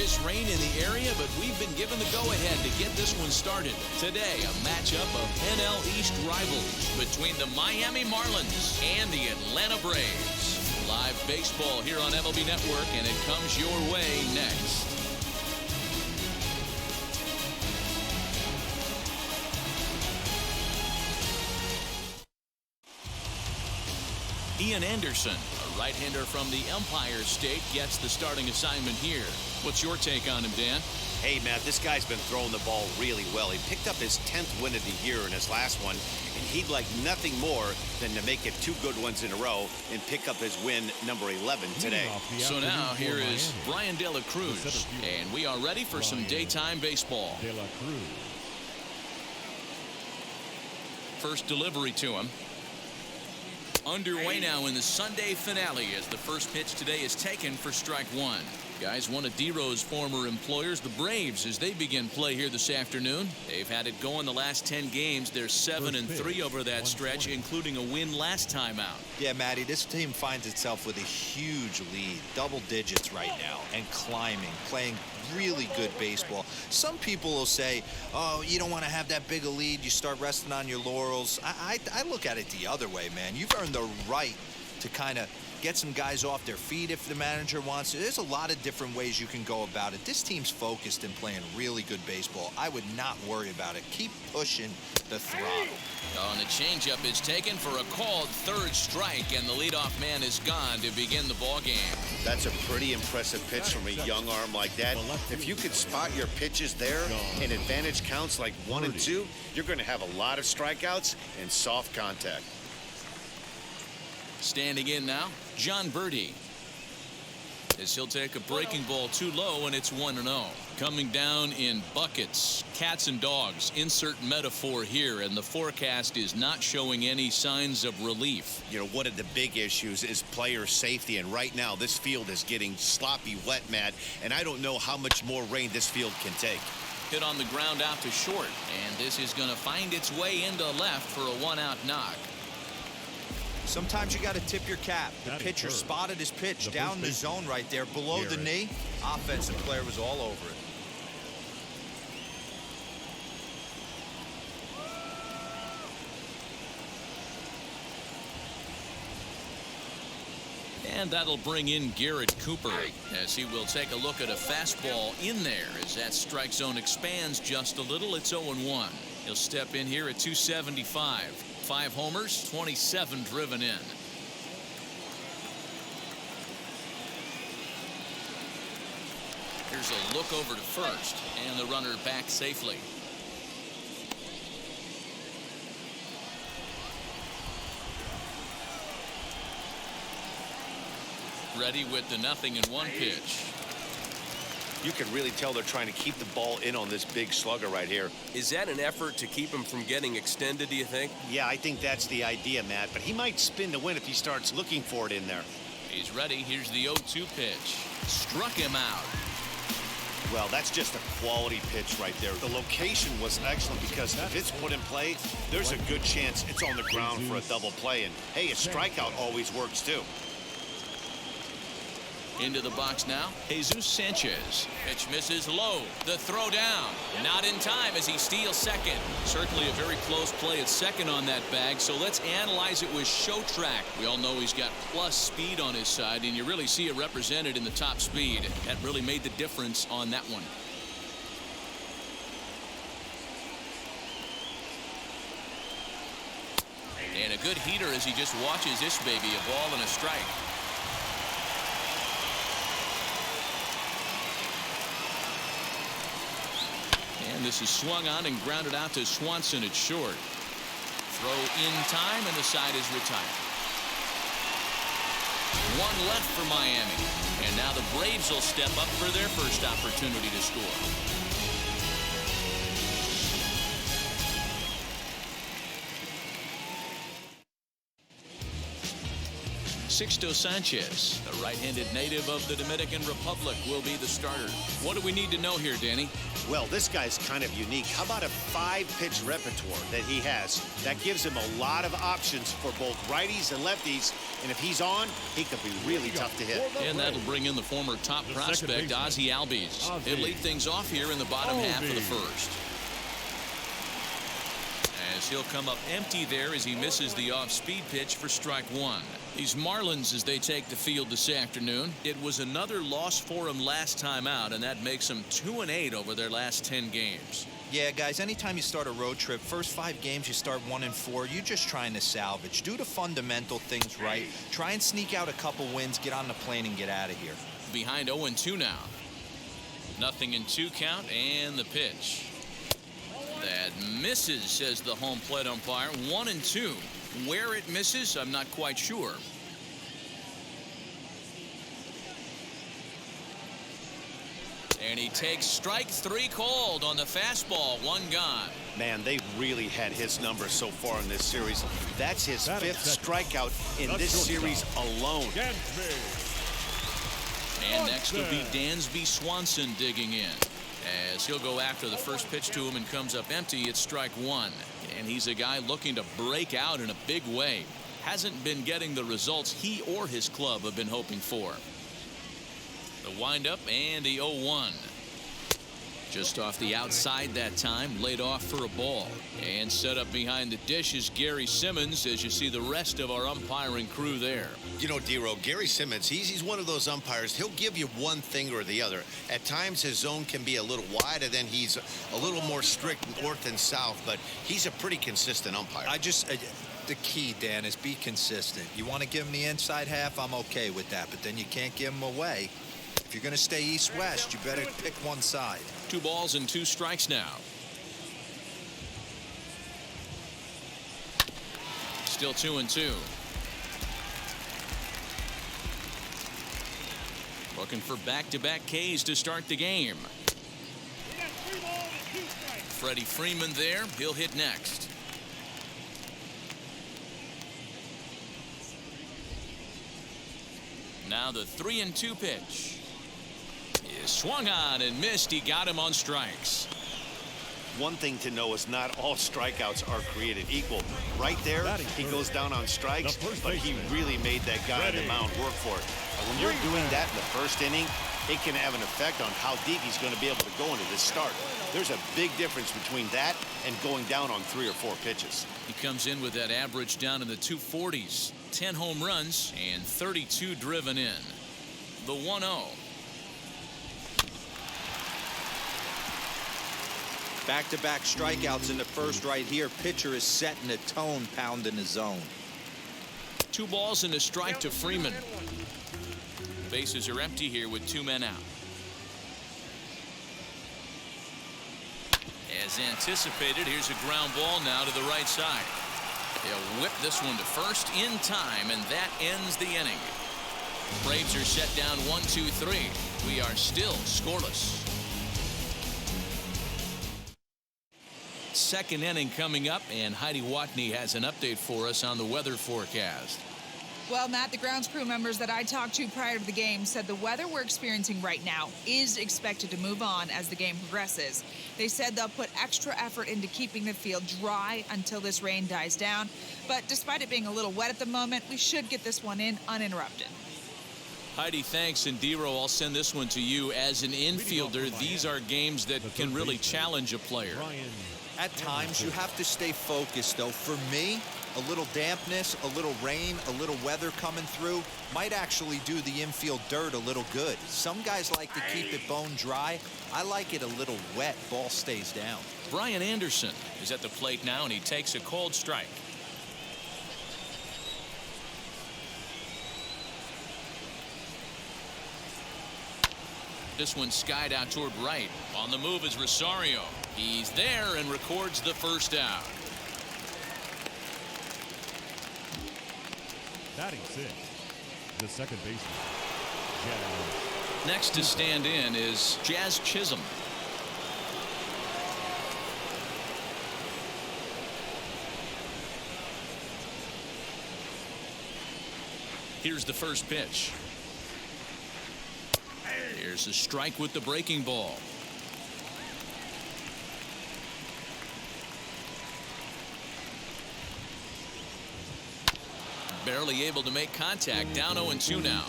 serious rain in the area, but we've been given the go-ahead to get this one started. Today, a matchup of NL East rivals between the Miami Marlins and the Atlanta Braves. Live baseball here on MLB Network, and it comes your way next. Ian Anderson, a right-hander from the Empire State, gets the starting assignment here. What's your take on him, Dan? Hey, Matt, this guy's been throwing the ball really well. He picked up his 10th win of the year in his last one, and he'd like nothing more than to make it 2 good ones in a row and pick up his win number 11 today. So now here is Brian De La Cruz, and we are ready for some daytime baseball. First delivery to him. Underway now in the Sunday finale as the first pitch today is taken for strike 1. Guys, one of D-Rose former employers, the Braves, as they begin play here this afternoon. They've had it going the last 10 games. They're 7-3 over that stretch, including a win last time out. Yeah, Matty, this team finds itself with a huge lead, double digits right now, and climbing, playing really good baseball. Some people will say, oh, you don't want to have that big a lead, you start resting on your laurels. I look at it the other way, man. You've earned the right to kind of get some guys off their feet if the manager wants to. There's a lot of different ways you can go about it. This team's focused and playing really good baseball. I would not worry about it. Keep pushing the throttle. Oh, and the changeup is taken for a called third strike, and the leadoff man is gone to begin the ball game. That's a pretty impressive pitch from a young arm like that. If you could spot your pitches there and advantage counts like 1 and 2, you're going to have a lot of strikeouts and soft contact. Standing in now, John Birdie. As he'll take a breaking ball too low, and it's 1-0. Coming down in buckets, cats and dogs, insert metaphor here, and the forecast is not showing any signs of relief. You know, one of the big issues is player safety, and right now this field is getting sloppy wet, Matt, and I don't know how much more rain this field can take. Hit on the ground out to short, and this is going to find its way into left for a 1-out knock. Sometimes you got to tip your cap. The pitcher spotted his pitch down the zone right there below the knee. Offensive player was all over it. And that'll bring in Garrett Cooper as he will take a look at a fastball in there as that strike zone expands just a little. It's 0-1. He'll step in here at 275. 5 homers, 27 driven in. Here's a look over to first, and the runner back safely. Ready with the 0-1 pitch. You can really tell they're trying to keep the ball in on this big slugger right here. Is that an effort to keep him from getting extended, do you think? Yeah, I think that's the idea, Matt, but he might spin to win if he starts looking for it in there. He's ready. Here's the 0-2 pitch. Struck him out. Well, that's just a quality pitch right there. The location was excellent because if it's put in play, there's a good chance it's on the ground for a double play. And, hey, a strikeout always works, too. Into the box now, Jesus Sanchez. Pitch misses low. The throw down. Not in time as he steals second. Certainly a very close play at second on that bag, so let's analyze it with show track. We all know he's got plus speed on his side, and you really see it represented in the top speed. That really made the difference on that one. And a good heater as he just watches this baby, a ball and a strike. And this is swung on and grounded out to Swanson at short. Throw in time, and the side is retired. 1 left for Miami. And now the Braves will step up for their first opportunity to score. Sixto Sanchez, the right-handed native of the Dominican Republic, will be the starter. What do we need to know here, Danny? Well, this guy's kind of unique. How about a 5-pitch repertoire that he has? That gives him a lot of options for both righties and lefties. And if he's on, he could be really tough to hit. And that'll bring in the former top prospect, Ozzie Albies. He'll lead things off here in the bottom half of the first. As he'll come up empty there as he misses the off-speed pitch for strike one. These Marlins, as they take the field this afternoon, it was another loss for them last time out, and that makes them 2-8 over their last 10 games. Yeah, guys, anytime you start a road trip, first 5 games you start 1-4, you're just trying to salvage. Do the fundamental things right. Try and sneak out a couple wins, get on the plane, and get out of here. Behind 0-2 now. 0-2 count, and the pitch. That misses, says the home plate umpire. 1-2. Where it misses, I'm not quite sure. And he takes strike 3 called on the fastball. 1 gone. Man, they really had his number so far in this series. That's his 5th strikeout in this series alone. And next will be Dansby Swanson digging in. As he'll go after the first pitch to him and comes up empty, it's strike 1. And he's a guy looking to break out in a big way. Hasn't been getting the results he or his club have been hoping for. The windup and the 0-1. Just off the outside that time, laid off for a ball. And set up behind the dish is Gary Simmons as you see the rest of our umpiring crew there. You know, D-Row, Gary Simmons, he's one of those umpires. He'll give you one thing or the other. At times his zone can be a little wide, and then he's a little more strict north and south, but he's a pretty consistent umpire. The key, Dan, is be consistent. You want to give him the inside half, I'm okay with that, but then you can't give him away. If you're going to stay east-west, you better pick one side. 2 balls and 2 strikes now. Still 2-2. Looking for back-to-back Ks to start the game. Freddie Freeman there. He'll hit next. Now the 3-2 pitch. Is swung on and missed. He got him on strikes. One thing to know is not all strikeouts are created equal. Right there, he goes down on strikes, but he really made that guy on the mound work for it. And when you're doing that in the first inning, it can have an effect on how deep he's going to be able to go into this start. There's a big difference between that and going down on 3 or 4 pitches. He comes in with that average down in the 240s. 10 home runs and 32 driven in. The 1-0. Back-to-back strikeouts in the first right here. Pitcher is setting the tone, pounding the zone. 2 balls and a strike to Freeman. Bases are empty here with 2 men out. As anticipated, here's a ground ball now to the right side. He'll whip this one to first in time, and that ends the inning. Braves are set down 1-2-3. We are still scoreless. Second inning coming up, and Heidi Watney has an update for us on the weather forecast. Well, Matt, the grounds crew members that I talked to prior to the game said the weather we're experiencing right now is expected to move on as the game progresses. They said they'll put extra effort into keeping the field dry until this rain dies down. But despite it being a little wet at the moment, we should get this one in uninterrupted. Heidi, thanks. And Dero, I'll send this one to you. As an infielder, these are games that can really challenge a player. At times, you have to stay focused, though. For me, a little dampness, a little rain, a little weather coming through might actually do the infield dirt a little good. Some guys like to keep it bone dry. I like it a little wet. Ball stays down. Brian Anderson is at the plate now, and he takes a called strike. This one skied out toward right. On the move is Rosario. He's there and records the first out. Batting 6, the second baseman, Jazz. Next to stand in is Jazz Chisholm. Here's the first pitch. Here's a strike with the breaking ball. Barely able to make contact. Down 0-2 now.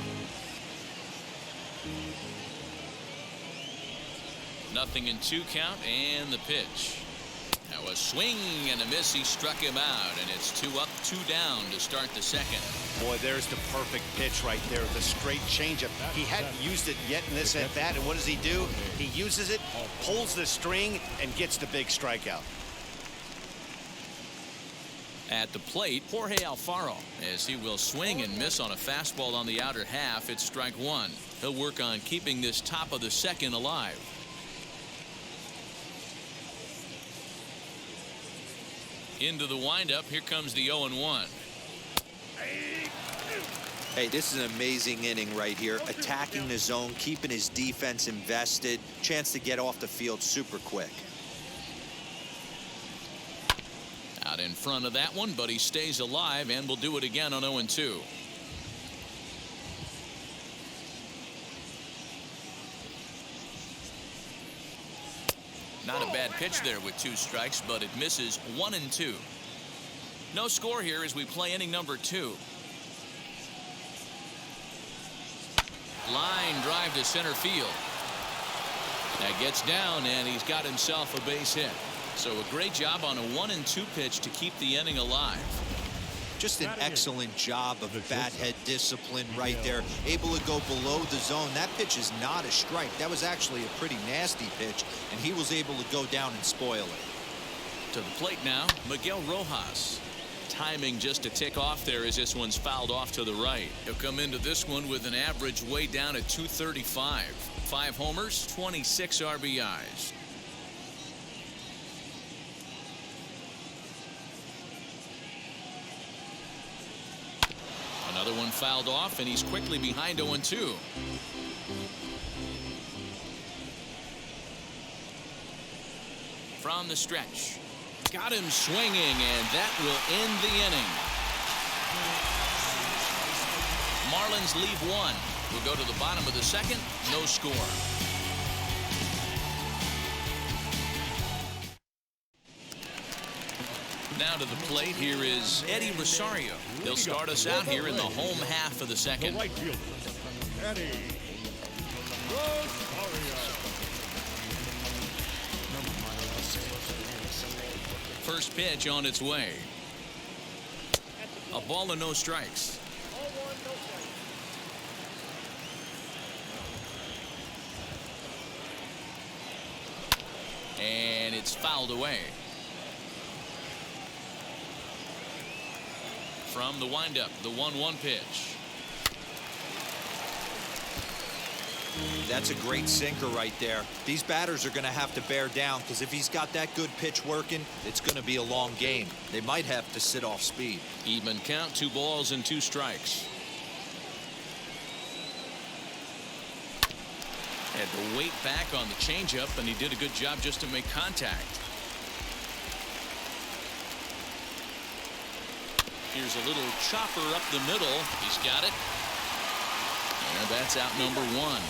Nothing in 2 count, and the pitch. Now a swing and a miss. He struck him out, and it's 2 up, 2 down to start the second. Boy, there's the perfect pitch right there, the straight changeup. He hadn't used it yet in this at bat, and what does he do? He uses it, pulls the string, and gets the big strikeout. At the plate, Jorge Alfaro, as he will swing and miss on a fastball on the outer half. It's strike 1. He'll work on keeping this top of the second alive. Into the windup. Here comes the 0-1. Hey, this is an amazing inning right here. Attacking the zone, keeping his defense invested. Chance to get off the field super quick. Out in front of that one, but he stays alive and will do it again on 0-2. Not a bad pitch there with 2 strikes, but it misses. 1-2. No score here as we play inning number 2. Line drive to center field. That gets down, and he's got himself a base hit. So a great job on a 1-2 pitch to keep the inning alive. Just an excellent job of bat head discipline right there. Able to go below the zone. That pitch is not a strike. That was actually a pretty nasty pitch, and he was able to go down and spoil it. To the plate now, Miguel Rojas. Timing just a tick off there as this one's fouled off to the right. He'll come into this one with an average way down at 235. 5 homers, 26 RBIs. Another one fouled off, and he's quickly behind 0-2. From the stretch. Got him swinging, and that will end the inning. Marlins leave 1. We'll go to the bottom of the second. No score. Now to the plate, here is Eddie Rosario. He'll start us out here in the home half of the second. The right fielder, Eddie Rosario. First pitch on its way. A ball and no strikes. And it's fouled away. From the windup, the 1-1 pitch. That's a great sinker right there. These batters are going to have to bear down, because if he's got that good pitch working, it's going to be a long game. They might have to sit off speed. Even count, 2 balls and 2 strikes. Had to wait back on the changeup, and he did a good job just to make contact. Here's a little chopper up the middle. He's got it. And that's out number 1.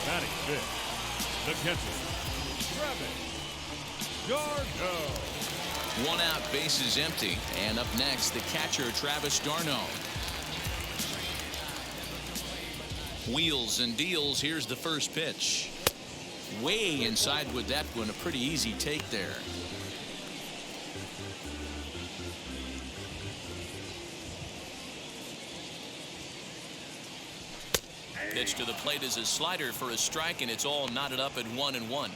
Batting fifth, the catcher, Travis d'Arnaud. 1 out, bases empty. And up next, the catcher, Travis d'Arnaud. Wheels and deals. Here's the first pitch. Way inside with that one. A pretty easy take there. Pitch to the plate is a slider for a strike, and it's all knotted up at 1-1.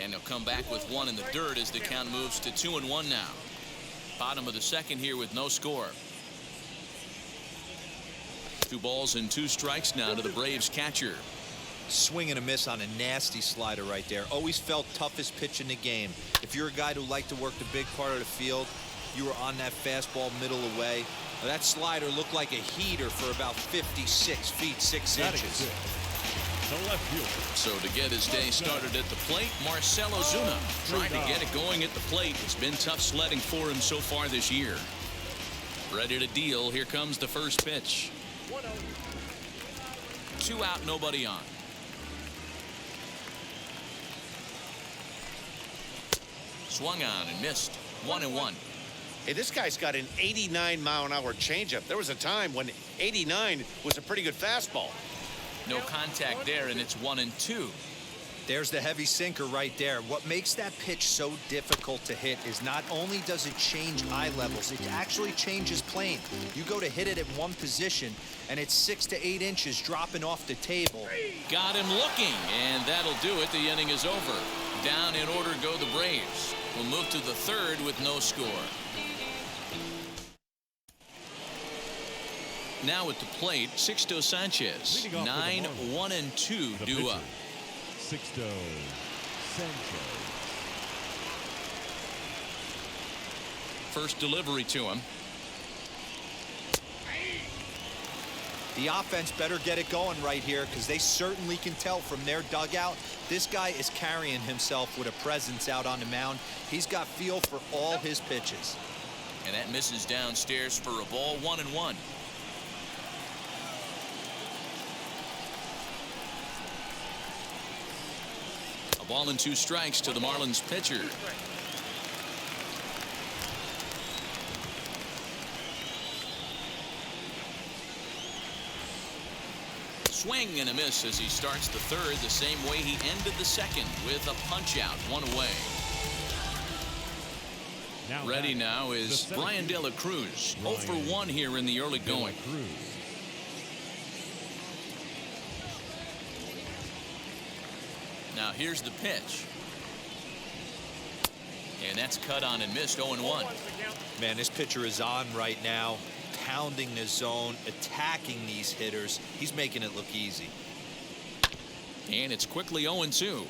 And he'll come back with 1 in the dirt as the count moves to 2-1 now. Bottom of the second here with no score. 2 balls and 2 strikes now to the Braves catcher. Swing and a miss on a nasty slider right there. Always felt toughest pitch in the game. If you're a guy who liked to work the big part of the field, you were on that fastball middle away. That slider looked like a heater for about 56 feet 6 inches. The left fielder. So to get his day started at the plate, Marcell Ozuna trying to get it going at the plate. It's been tough sledding for him so far this year. Ready to deal. Here comes the first pitch. 2 out, nobody on. Swung on and missed. 1-1. Hey, this guy's got an 89-mile-an-hour changeup. There was a time when 89 was a pretty good fastball. No contact there, and it's 1-2. There's the heavy sinker right there. What makes that pitch so difficult to hit is not only does it change eye levels, it actually changes plane. You go to hit it at one position, and it's 6 to 8 inches dropping off the table. Got him looking, and that'll do it. The inning is over. Down in order go the Braves. We'll move to the third with no score. Now at the plate, Sixto Sanchez. 9-1-2 due up. Sixto Sanchez. First delivery to him. The offense better get it going right here because they certainly can tell from their dugout this guy is carrying himself with a presence out on the mound. He's got feel for all his pitches. And that misses downstairs for a ball. 1-1. A ball and 2 strikes to the Marlins pitcher. Swing and a miss as he starts the third the same way he ended the second with a punch out. 1 away. Ready now is Brian De La Cruz. 0 for 1 here in the early going. Now here's the pitch. And that's cut on and missed. 0-1. Man, this pitcher is on right now, pounding the zone, attacking these hitters. He's making it look easy. And it's quickly 0-2.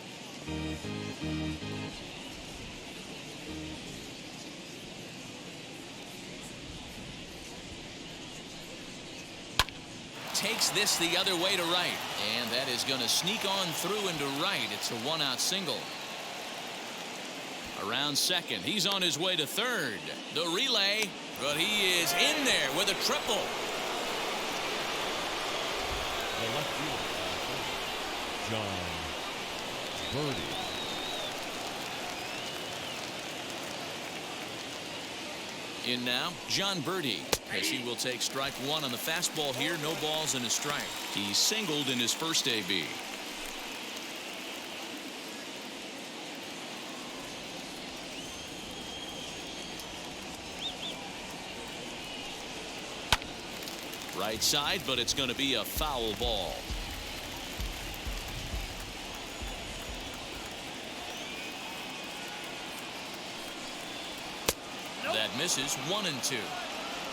Takes this the other way to right, and that is going to sneak on through into right. It's a 1-out single. Around second, he's on his way to third. The relay, but he is in there with a triple. The left fielder, John Birdie. In now, John Birdie, as he will take strike 1 on the fastball here. No balls and a strike. He singled in his first AB. Right side, but it's going to be a foul ball. That misses. 1-2.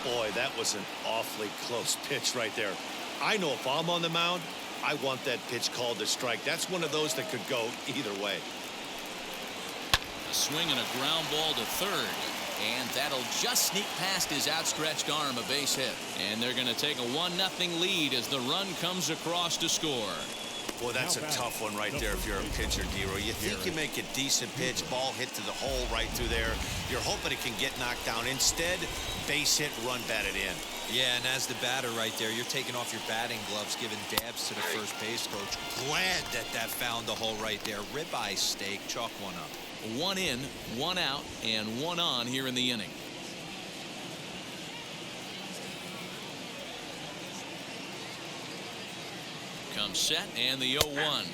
Boy, that was an awfully close pitch right there. I know if I'm on the mound, I want that pitch called a strike. That's one of those that could go either way. A swing and a ground ball to third. And that'll just sneak past his outstretched arm, a base hit. And they're going to take a 1-0 lead as the run comes across to score. Well, that's a tough one right there if you're a pitcher, D-Roy. You think you make a decent pitch, ball hit to the hole right through there. You're hoping it can get knocked down. Instead, base hit, run batted in. Yeah, and as the batter right there, you're taking off your batting gloves, giving dabs to the first base coach. Glad that found the hole right there. Ribeye steak, chalk 1 up. 1 in, 1 out, and 1 on here in the inning. Comes set, and the 0-1.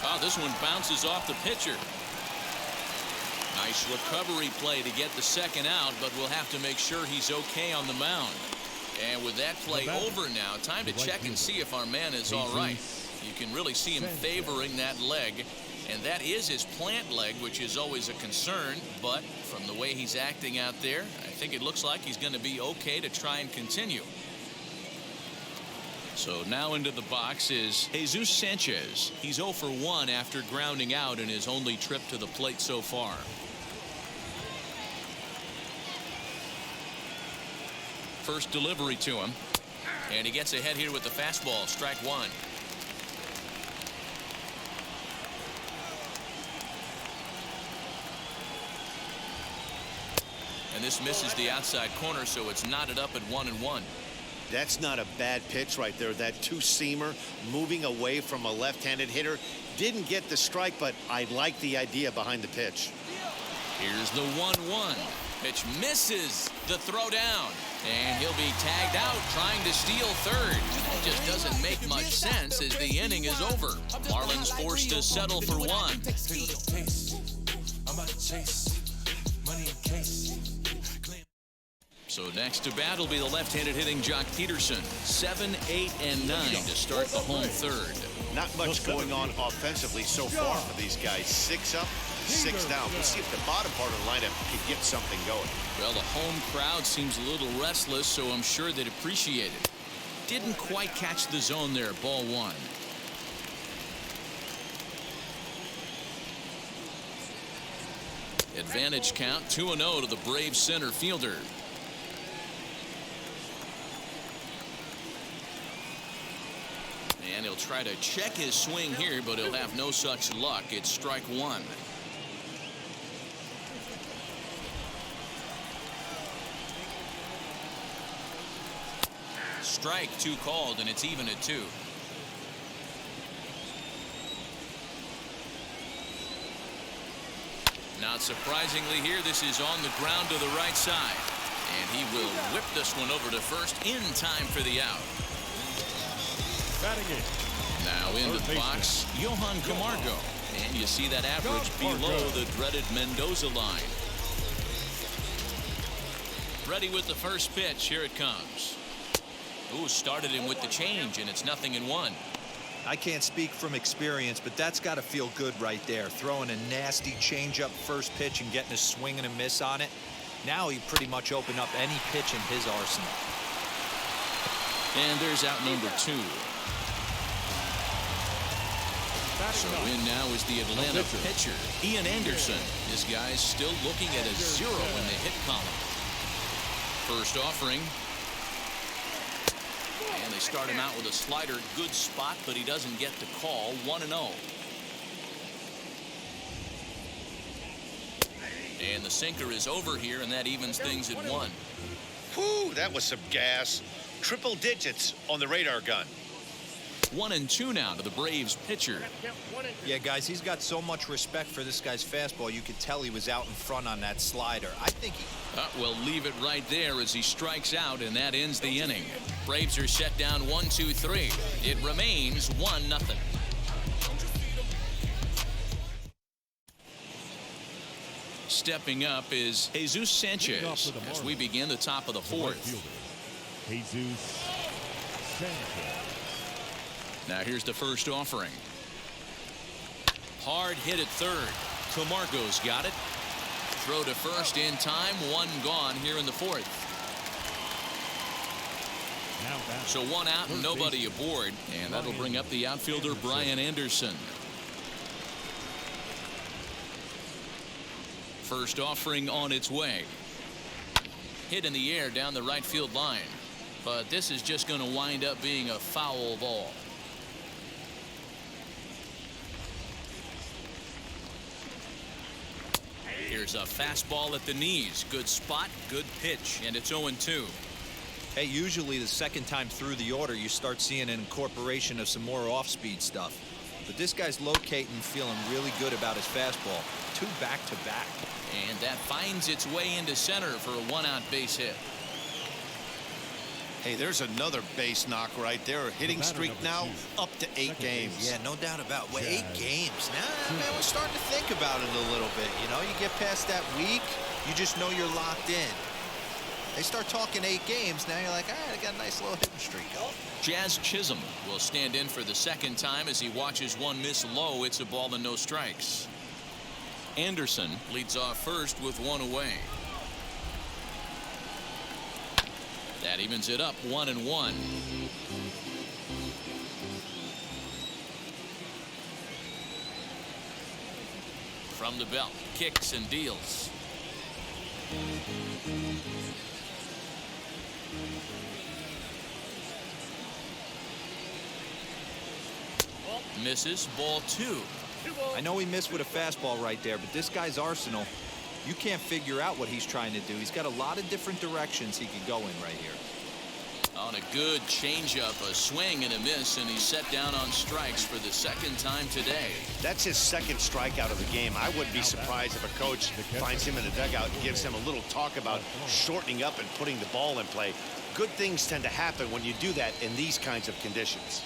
Oh, this one bounces off the pitcher. Nice recovery play to get the second out, but we'll have to make sure he's okay on the mound. And with that play over now, time to check and see if our man is all right. You can really see him favoring that leg, and that is his plant leg, which is always a concern. But from the way he's acting out there, I think it looks like he's going to be okay to try and continue. So now into the box is Jesus Sanchez. He's 0 for 1 after grounding out in his only trip to the plate so far. first delivery to him. And he gets ahead here with the fastball. Strike one. And this misses the outside corner, so it's knotted up at 1-1. That's not a bad pitch right there. That two-seamer moving away from a left-handed hitter. Didn't get the strike, but I like the idea behind the pitch. Here's the 1-1. Pitch misses the throw down. And he'll be tagged out trying to steal third. That just doesn't make much sense as the inning is over. Marlins forced to settle for one. So next to bat will be the left-handed hitting Jock Peterson. 7, 8, and 9 to start the home third. Not much going on offensively so far for these guys. 6 up, 6 down. We'll see if the bottom part of the lineup can get something going. Well, the home crowd seems a little restless, so I'm sure they'd appreciate it. Didn't quite catch the zone there. Ball one. Advantage count 2-0 to the Braves center fielder. And he'll try to check his swing here, but he'll have no such luck. It's strike one. Strike two called, and it's even at 2. Not surprisingly here, this is on the ground to the right side. And he will whip this one over to first in time for the out. Batting it. Now into the box, Johan Camargo. And you see that average below the dreaded Mendoza line. Ready with the first pitch. Here it comes. Ooh, started him with the change, and it's 0-1. I can't speak from experience, but that's got to feel good right there. Throwing a nasty changeup first pitch and getting a swing and a miss on it. Now he pretty much opened up any pitch in his arsenal. And there's out number 2. So in now is the Atlanta pitcher, Ian Anderson. This guy's still looking at a 0 in the hit column. First offering. And they start him out with a slider. Good spot, but he doesn't get the call. 1-0. And the sinker is over here, and that evens things at 1. Whew, that was some gas. Triple digits on the radar gun. 1-2 now to the Braves pitcher. Yeah, guys, he's got so much respect for this guy's fastball. You could tell he was out in front on that slider. I think he... We'll leave it right there as he strikes out, and that ends the inning. Braves are set down 1-2-3. It remains 1-0. Stepping up is Jesus Sanchez as we begin the top of the 4th. Jesus Sanchez. Now here's the first offering. Hard hit at third. Camargo's got it. Throw to first in time. 1 gone here in the 4th. So 1 out and nobody aboard. And that'll bring up the outfielder Brian Anderson. First offering on its way. Hit in the air down the right field line. But this is just going to wind up being a foul ball. Here's a fastball at the knees. Good spot, good pitch, and it's 0-2. Hey, usually the second time through the order, you start seeing an incorporation of some more off-speed stuff. But this guy's locating, feeling really good about his fastball. 2 back-to-back. And that finds its way into center for a 1-out base hit. Hey, there's another base knock right there. Hitting streak now up to 8 games. Yeah, no doubt about it. Well, 8 games. Now, man, we're starting to think about it a little bit. You know, you get past that week, you just know you're locked in. They start talking 8 games, now you're like, all right, I got a nice little hitting streak. Jazz Chisholm will stand in for the second time as he watches one miss low. It's a ball and no strikes. Anderson leads off first with 1 away. That evens it up 1-1. From the belt, kicks and deals. Misses. Ball 2. I know he missed with a fastball right there, but this guy's arsenal, you can't figure out what he's trying to do. He's got a lot of different directions he could go in right here. On a good changeup, a swing and a miss, and he's set down on strikes for the second time today. That's his second strikeout of the game. I wouldn't be surprised if a coach finds him in the dugout and gives him a little talk about shortening up and putting the ball in play. Good things tend to happen when you do that in these kinds of conditions.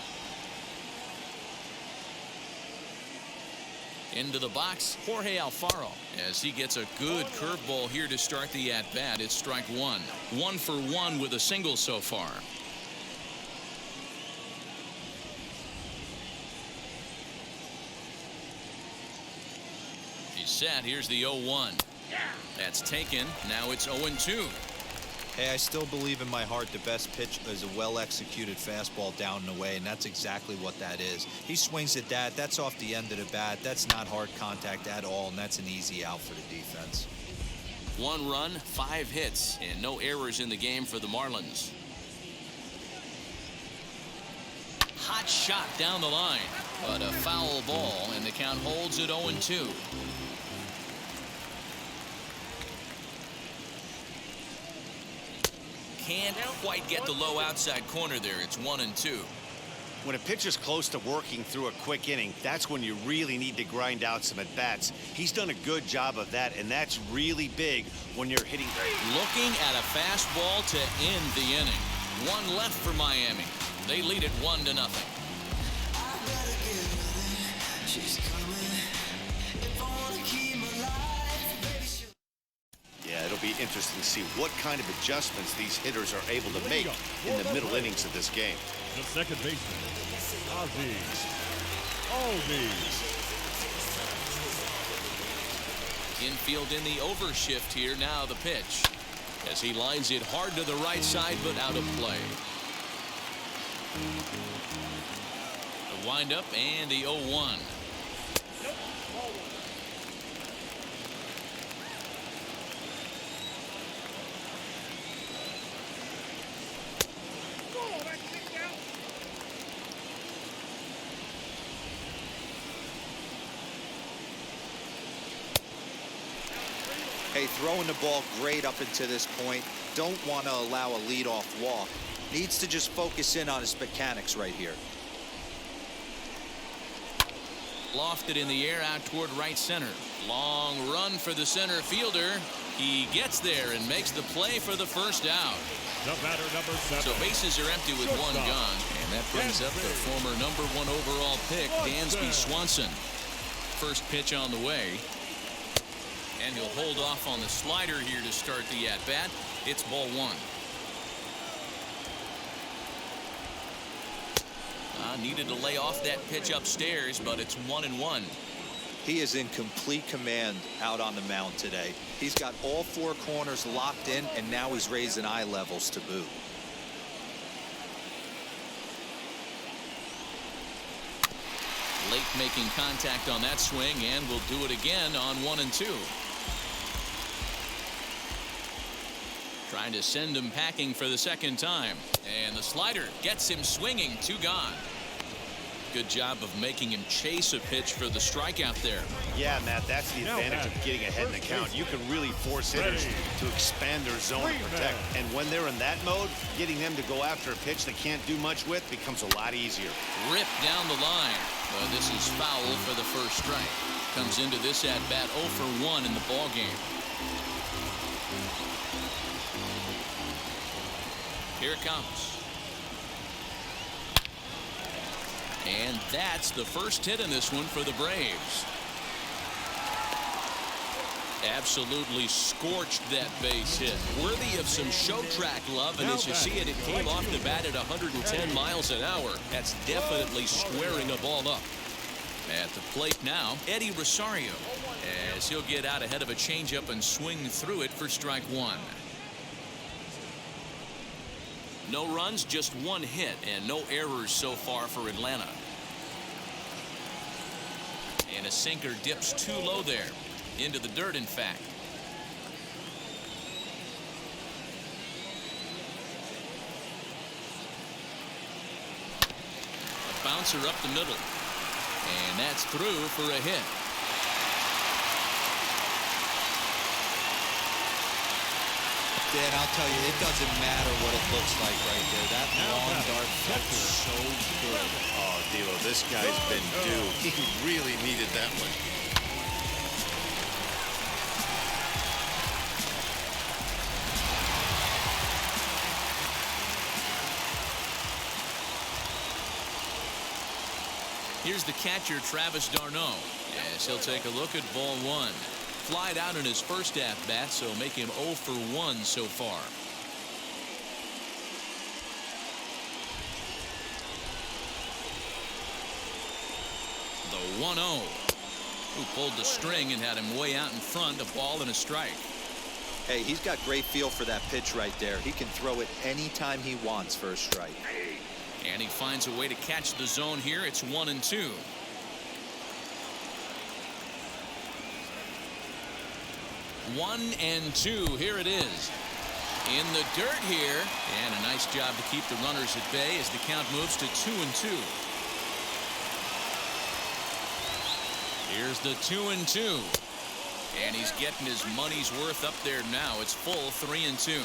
Into the box, Jorge Alfaro, as he gets a good curveball here to start the at-bat. It's strike 1. 1 for 1 with a single so far. He's set. Here's the 0-1. That's taken. Now it's 0-2. Hey, I still believe in my heart the best pitch is a well-executed fastball down and away, and that's exactly what that is. He swings at that. That's off the end of the bat. That's not hard contact at all, and that's an easy out for the defense. 1 run, 5 hits, and no errors in the game for the Marlins. Hot shot down the line, but a foul ball, and the count holds at 0-2. Can't quite get the low outside corner there. It's 1-2. When a pitcher's close to working through a quick inning, that's when you really need to grind out some at-bats. He's done a good job of that, and that's really big when you're hitting. Looking at a fastball to end the inning. 1 left for Miami. They lead it 1-0. Yeah, it'll be interesting to see what kind of adjustments these hitters are able to make in the middle innings of this game. The second baseman, Ozzie Albies. Infield in the overshift here. Now the pitch, as he lines it hard to the right side, but out of play. The windup and the 0-1. Hey, throwing the ball great up until this point. Don't want to allow a leadoff walk. Needs to just focus in on his mechanics right here. Lofted in the air out toward right center. Long run for the center fielder. He gets there and makes the play for the first out. The batter, number 7. So bases are empty with 1 gone. And that brings up the former number 1 overall pick, Dansby Swanson. First pitch on the way. And he'll hold off on the slider here to start the at-bat. It's ball 1. Needed to lay off that pitch upstairs, but it's 1-1. He is in complete command out on the mound today. He's got all 4 corners locked in, and now he's raising eye levels to boot. Late making contact on that swing, and will do it again on 1-2. Trying to send him packing for the second time. And the slider gets him swinging. 2 gone. Good job of making him chase a pitch for the strikeout there. Yeah, Matt, that's the advantage of getting ahead in the count. You can really force hitters to expand their zone to protect. And when they're in that mode, getting them to go after a pitch they can't do much with becomes a lot easier. Rip down the line. This is foul for the first strike. Comes into this at-bat 0 for 1 in the ball game. Here it comes. And that's the first hit in this one for the Braves. Absolutely scorched that base hit. Worthy of some show track love, and as you see it, it came off the bat at 110 miles an hour. That's definitely squaring a ball up. At the plate now, Eddie Rosario, as he'll get out ahead of a changeup and swing through it for strike 1. No runs, just 1 hit, and no errors so far for Atlanta. And a sinker dips too low there. Into the dirt, in fact. bouncer up the middle. And that's through for a hit. Dan, I'll tell you, it doesn't matter what it looks like right there. That long dart felt so good. Oh, D'Lo, this guy's been due. He really needed that one. Here's the catcher, Travis d'Arnaud, as he'll take a look at ball one. Flied out in his first at-bat, so make him 0 for 1 so far. The 1-0. Who pulled the string and had him way out in front, a ball and a strike. Hey, he's got great feel for that pitch right there. He can throw it anytime he wants for a strike. And he finds a way to catch the zone here. It's 1-2. One and two. Here it is. In the dirt here. And a nice job to keep the runners at bay as the count moves to 2-2. Here's the 2-2. And he's getting his money's worth up there now. It's full 3-2.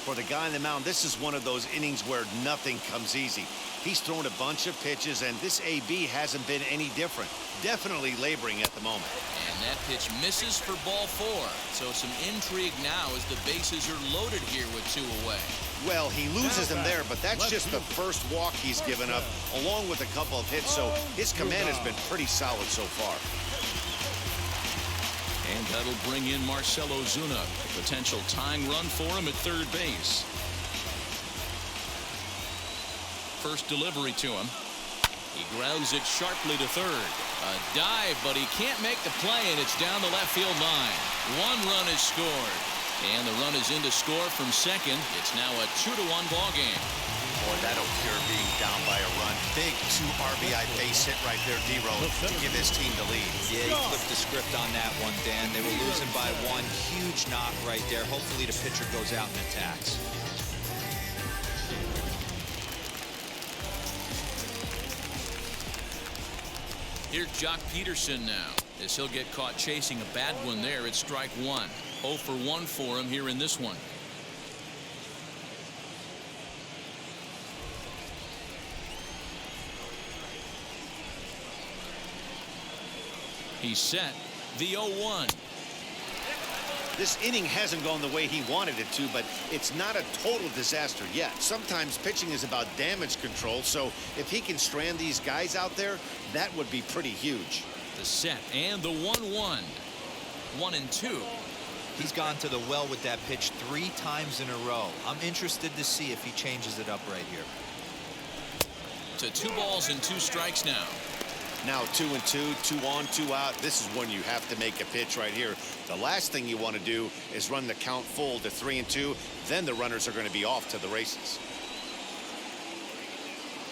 For the guy on the mound, this is one of those innings where nothing comes easy. He's thrown a bunch of pitches, and this AB hasn't been any different. Definitely laboring at the moment. And that pitch misses for ball 4. So some intrigue now as the bases are loaded here with 2 away. Well, he loses them there, but that's just the first walk he's given up, along with a couple of hits, so his command has been pretty solid so far. And that'll bring in Marcell Ozuna, a potential tying run for him at third base. First delivery to him. He grounds it sharply to third. A dive, but he can't make the play, and it's down the left field line. 1 run is scored. And the run is in to score from second. It's now a 2-1 ball game. Boy, that'll cure being down by a run. Big 2 RBI base hit right there, D-Rose, to give his team the lead. Yeah, he flipped the script on that one, Dan. They were losing by 1. Huge knock right there. Hopefully the pitcher goes out and attacks. Here's Jock Peterson now, as he'll get caught chasing a bad one there. It's strike 1. 0 for 1 for him here in this one. He's set. The 0-1. This inning hasn't gone the way he wanted it to, but it's not a total disaster yet. Sometimes pitching is about damage control, so if he can strand these guys out there, that would be pretty huge. The set and the 1-1. 1-2. He's gone to the well with that pitch 3 times in a row. I'm interested to see if he changes it up right here. To 2 balls and 2 strikes now. Now 2-2, 2 on, 2 out. This is when you have to make a pitch right here. The last thing you want to do is run the count full to 3-2. Then the runners are going to be off to the races.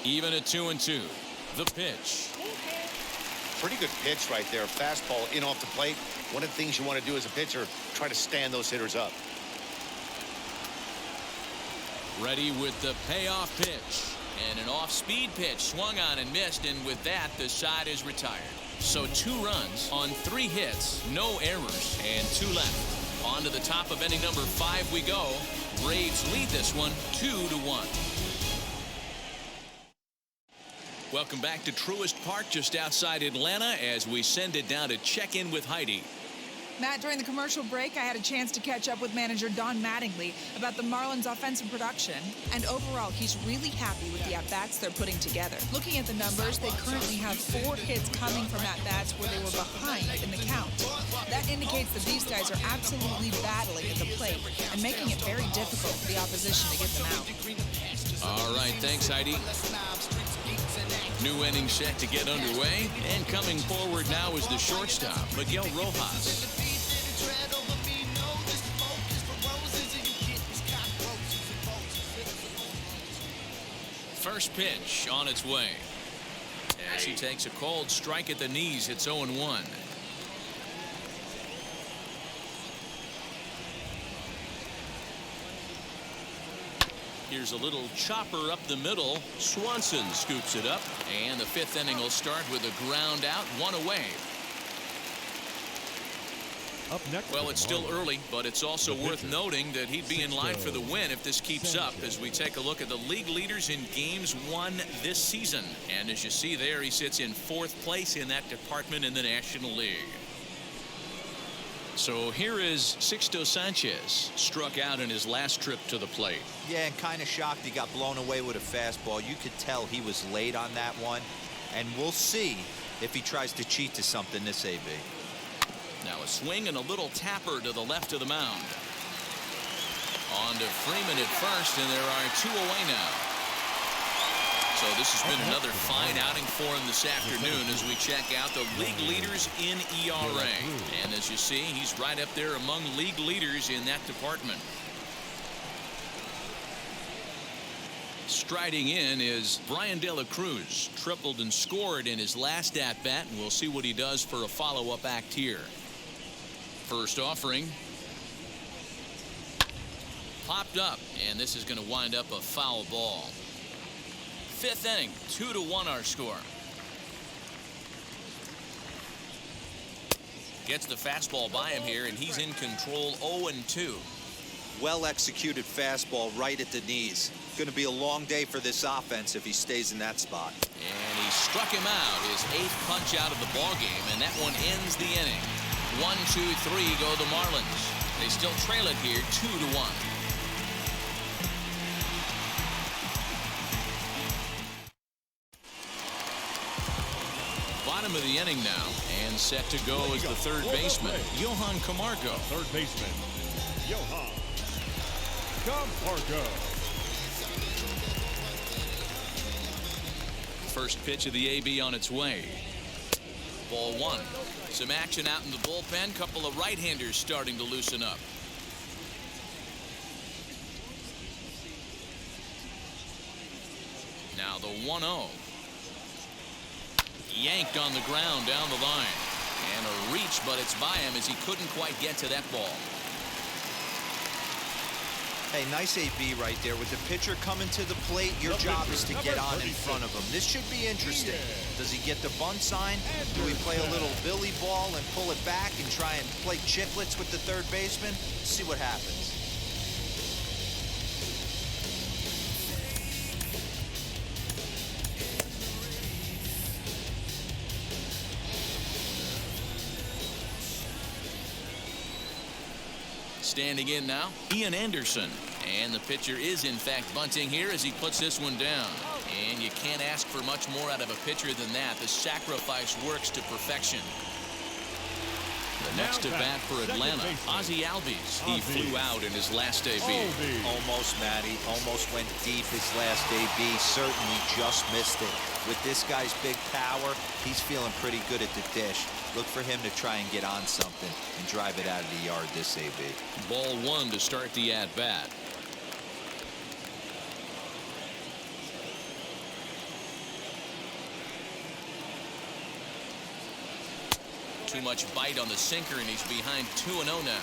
Even at 2-2. The pitch. Pretty good pitch right there. Fastball in off the plate. One of the things you want to do as a pitcher, try to stand those hitters up. Ready with the payoff pitch. And an off-speed pitch swung on and missed, and with that, the side is retired. So 2 runs on 3 hits, no errors, and 2 left. On to the top of inning number 5 we go. Braves lead this one 2-1. Welcome back to Truist Park, just outside Atlanta, as we send it down to check in with Heidi. Matt, during the commercial break, I had a chance to catch up with manager Don Mattingly about the Marlins' offensive production. And overall, he's really happy with the at-bats they're putting together. Looking at the numbers, they currently have 4 hits coming from at-bats where they were behind in the count. That indicates that these guys are absolutely battling at the plate and making it very difficult for the opposition to get them out. All right, thanks, Heidi. New inning set to get underway, and coming forward now is the shortstop, Miguel Rojas. First pitch on its way. As he takes a cold strike at the knees, it's 0-1. Here's a little chopper up the middle. Swanson scoops it up, and the 5th inning will start with a ground out, 1 away. Up next. Well, it's still early, but it's also worth noting that he'd be in line for the win if this keeps up as we take a look at the league leaders in games won this season. And as you see there, he sits in 4th place in that department in the National League. So here is Sixto Sanchez, struck out in his last trip to the plate. Yeah, and kind of shocked he got blown away with a fastball. You could tell he was late on that one, and we'll see if he tries to cheat to something this AB. Now a swing and a little tapper to the left of the mound. On to Freeman at first, and there are 2 away now. So this has been another fine outing for him this afternoon as we check out the league leaders in ERA. And as you see, he's right up there among league leaders in that department. Striding in is Brian De La Cruz. Tripled and scored in his last at-bat, and we'll see what he does for a follow-up act here. First offering. Popped up, and this is going to wind up a foul ball. 5th inning, 2-1 our score. Gets the fastball by him here, and he's in control. 0-2. Well executed fastball right at the knees. Going to be a long day for this offense if he stays in that spot. And he struck him out, his 8th punch out of the ball game, and that one ends the inning. 1, 2, 3 go the Marlins. They still trail it here, 2-1. Bottom of the inning now, and set to go is the 3rd baseman, Johan Camargo. 3rd baseman, Johan Camargo. First pitch of the AB on its way. Ball 1. Some action out in the bullpen. Couple of right-handers starting to loosen up. Now the 1-0. Yanked on the ground down the line. And a reach, but it's by him as he couldn't quite get to that ball. Hey, nice AB right there. With the pitcher coming to the plate, your job is to get on in front of him. This should be interesting. Does he get the bunt sign? Do we play a little Billy ball and pull it back and try and play chicklets with the 3rd baseman? Let's see what happens. Standing in now, Ian Anderson. And the pitcher is, in fact, bunting here as he puts this one down. And you can't ask for much more out of a pitcher than that. The sacrifice works to perfection. The next at bat for Atlanta, Ozzie Albies. He flew out in his last AB. Almost, Matty. Almost went deep his last AB. Certainly just missed it. With this guy's big power, he's feeling pretty good at the dish. Look for him to try and get on something and drive it out of the yard this AB. Ball 1 to start the at-bat. Too much bite on the sinker, and he's behind 2-0 now.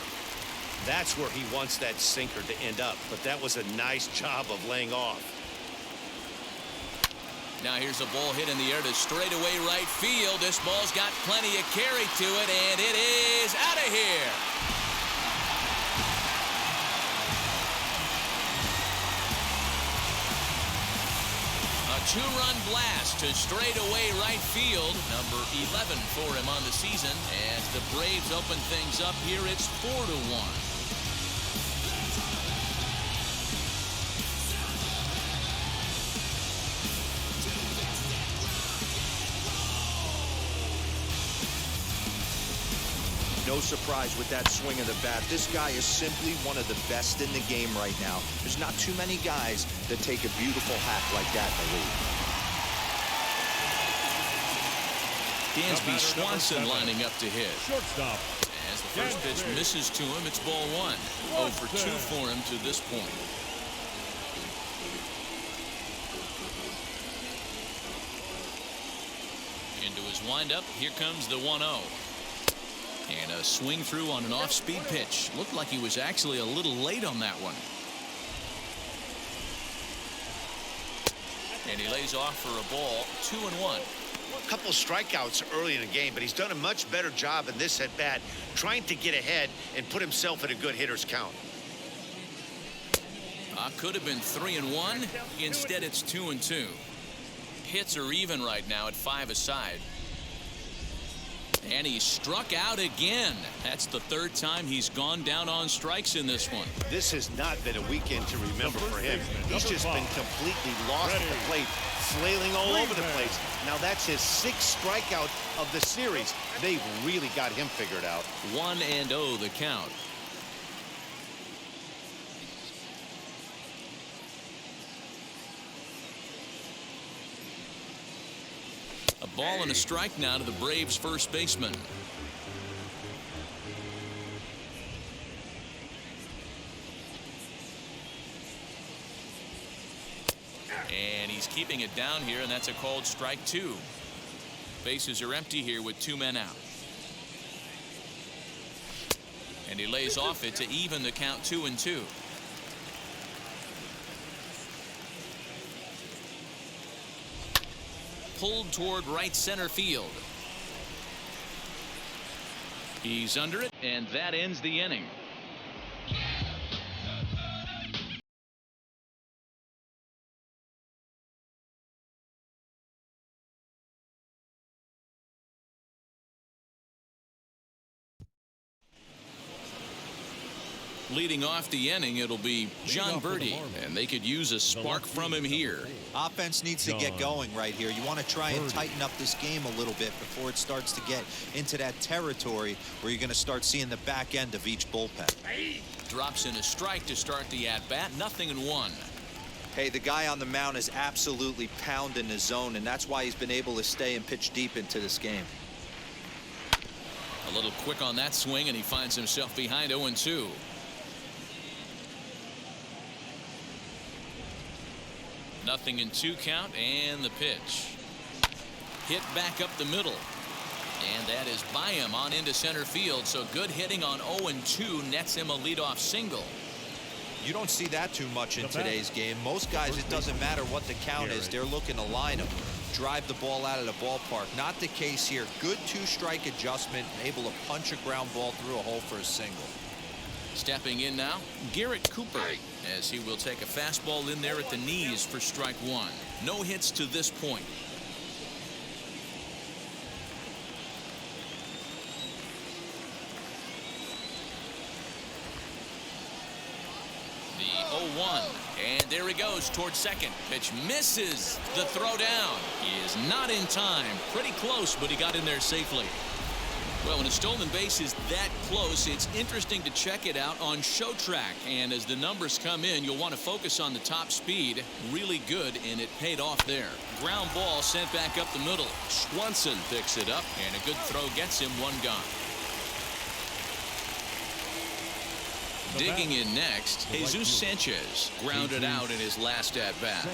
That's where he wants that sinker to end up, but that was a nice job of laying off. Now here's a ball hit in the air to straightaway right field. This ball's got plenty of carry to it, and it is out of here. A 2-run blast to straightaway right field. Number 11 for him on the season. As the Braves open things up here, it's 4-1. No surprise with that swing of the bat. This guy is simply one of the best in the game right now. There's not too many guys that take a beautiful hack like that in the league. Dansby Swanson lining up to hit. Shortstop. As the first pitch misses to him, it's ball 1. 0 for 2 for him to this point. Into his windup, here comes the 1-0. And a swing through on an off-speed pitch. Looked like he was actually a little late on that one. And he lays off for a ball, 2-1. A couple strikeouts early in the game, but he's done a much better job in this at bat, trying to get ahead and put himself in a good hitter's count. Could have been 3-1. Instead, it's 2-2. Hits are even right now at 5 aside. And he struck out again. That's the third time he's gone down on strikes in this one. This has not been a weekend to remember for him. He's just been completely lost at the plate, flailing all over the place. Now that's his 6th strikeout of the series. They've really got him figured out. 1-0 the count. A ball and a strike now to the Braves first baseman. And he's keeping it down here, and that's a called strike 2. Bases are empty here with 2 men out. And he lays off it to even the count 2-2. Pulled toward right center field. He's under it, and that ends the inning. Leading off the inning, it'll be John Birdie, and they could use a spark from him here. Offense needs to get going right here. You want to try and tighten up this game a little bit before it starts to get into that territory where you're going to start seeing the back end of each bullpen. Drops in a strike to start the at-bat. 0-1. Hey, the guy on the mound is absolutely pounding the zone, and that's why he's been able to stay and pitch deep into this game. A little quick on that swing, and he finds himself behind 0-2. Nothing in 2 count, and the pitch. Hit back up the middle. And that is by him on into center field. So good hitting on 0-2 nets him a leadoff single. You don't see that too much in today's game. Most guys, it doesn't matter what the count is. They're looking to line him, drive the ball out of the ballpark. Not the case here. Good 2-strike adjustment, able to punch a ground ball through a hole for a single. Stepping in now, Garrett Cooper, as he will take a fastball in there at the knees for strike 1. No hits to this point. The 0-1, and there he goes towards second. Pitch misses. The throw down. He is not in time. Pretty close, but he got in there safely. Well, when a stolen base is that close, it's interesting to check it out on Show Track. And as the numbers come in, you'll want to focus on the top speed. Really good, and it paid off there. Ground ball sent back up the middle. Swanson picks it up, and a good throw gets him 1 gone. Digging in next, Jesus Sanchez grounded out in his last at-bat.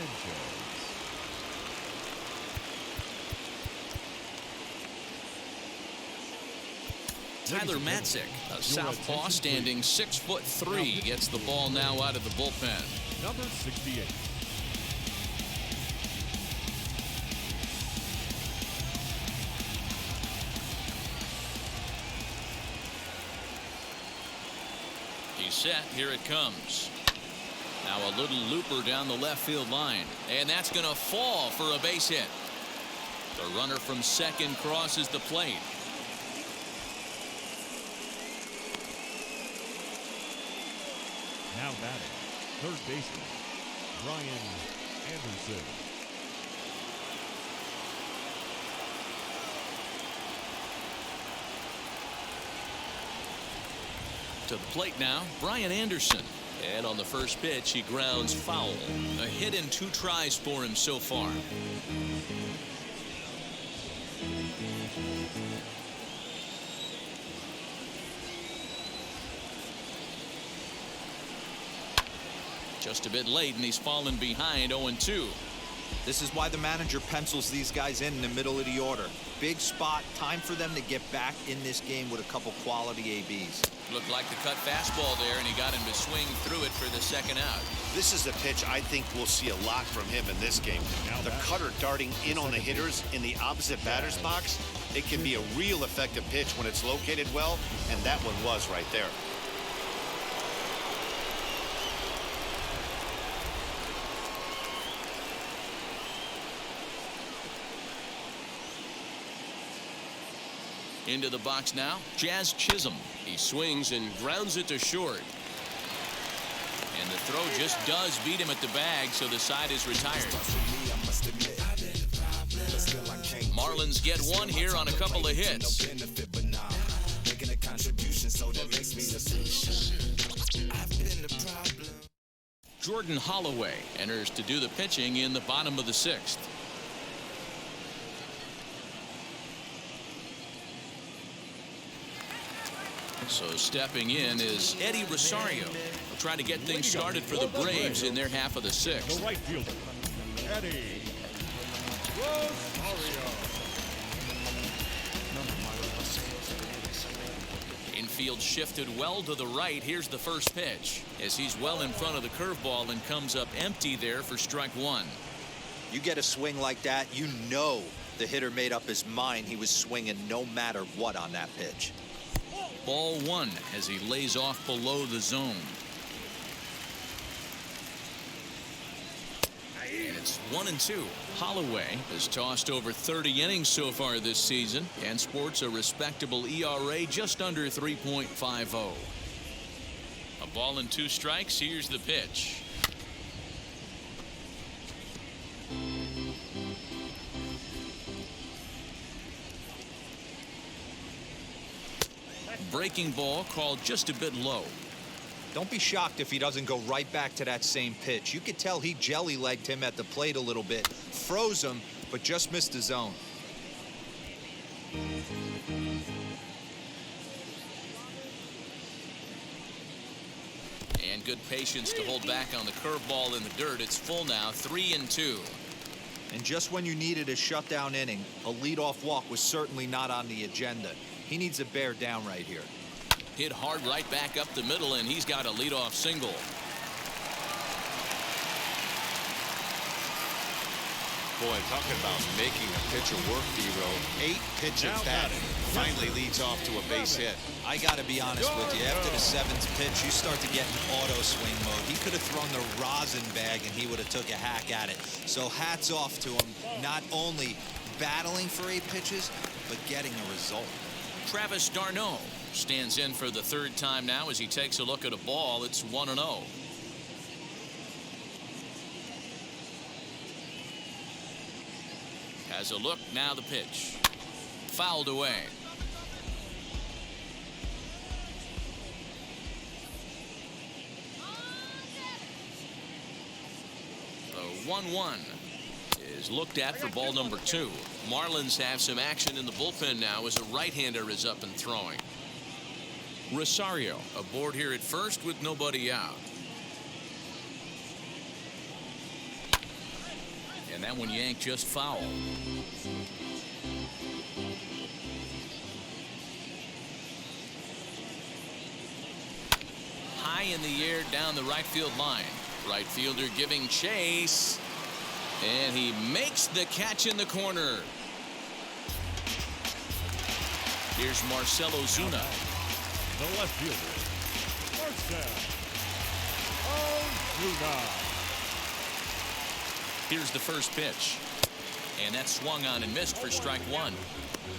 Tyler Matzik, a southpaw standing 6'3", gets the ball now out of the bullpen. Number 68. He's set. Here it comes. Now a little looper down the left field line, and that's going to fall for a base hit. The runner from second crosses the plate. Now batting, third baseman, Brian Anderson. To the plate now, Brian Anderson. And on the first pitch, he grounds foul. A hit in 2 tries for him so far. Just a bit late, and he's fallen behind 0-2. This is why the manager pencils these guys in the middle of the order. Big spot, time for them to get back in this game with a couple quality ABs. Looked like the cut fastball there, and he got him to swing through it for the second out. This is a pitch I think we'll see a lot from him in this game. The cutter darting in on the hitters in the opposite batter's box. It can be a real effective pitch when it's located well, and that one was right there. Into the box now, Jazz Chisholm. He swings and grounds it to short. And the throw just does beat him at the bag, so the side is retired. Marlins get one here on a couple of hits. Jordan Holloway enters to do the pitching in the bottom of the sixth. So stepping in is Eddie Rosario. They'll try to get things started for the Braves in their half of the sixth. The right fielder, Eddie Rosario. Infield shifted well to the right. Here's the first pitch as he's well in front of the curveball and comes up empty there for strike one. You get a swing like that, you know the hitter made up his mind he was swinging no matter what on that pitch. Ball one as he lays off below the zone. And it's 1-2. Holloway has tossed over 30 innings so far this season and sports a respectable ERA just under 3.50. A ball and 2 strikes. Here's the pitch. Breaking ball called just a bit low. Don't be shocked if he doesn't go right back to that same pitch. You could tell he jelly-legged him at the plate a little bit, froze him, but just missed the zone. And good patience to hold back on the curveball in the dirt. It's full now, 3-2. And just when you needed a shutdown inning, a leadoff walk was certainly not on the agenda. He needs to bear down right here. Hit hard right back up the middle, and he's got a leadoff single. Boy, talking about making a pitcher work, Dero. 8 pitch at bat finally leads off to a base hit. I got to be honest with you. After the 7th pitch, you start to get in auto swing mode. He could have thrown the rosin bag, and he would have took a hack at it. So hats off to him, not only battling for 8 pitches, but getting a result. Travis d'Arnaud stands in for the 3rd time now as he takes a look at a ball. It's 1-0. Has a look, now the pitch. Fouled away. The 1-1 is looked at for ball number 2. Marlins have some action in the bullpen now as a right-hander is up and throwing. Rosario aboard here at first with nobody out. And that one yanked just foul. High in the air down the right field line. Right fielder giving chase. And he makes the catch in the corner. Here's Marcell Ozuna. The left fielder, Marcell Ozuna. Here's the first pitch. And that swung on and missed for strike one.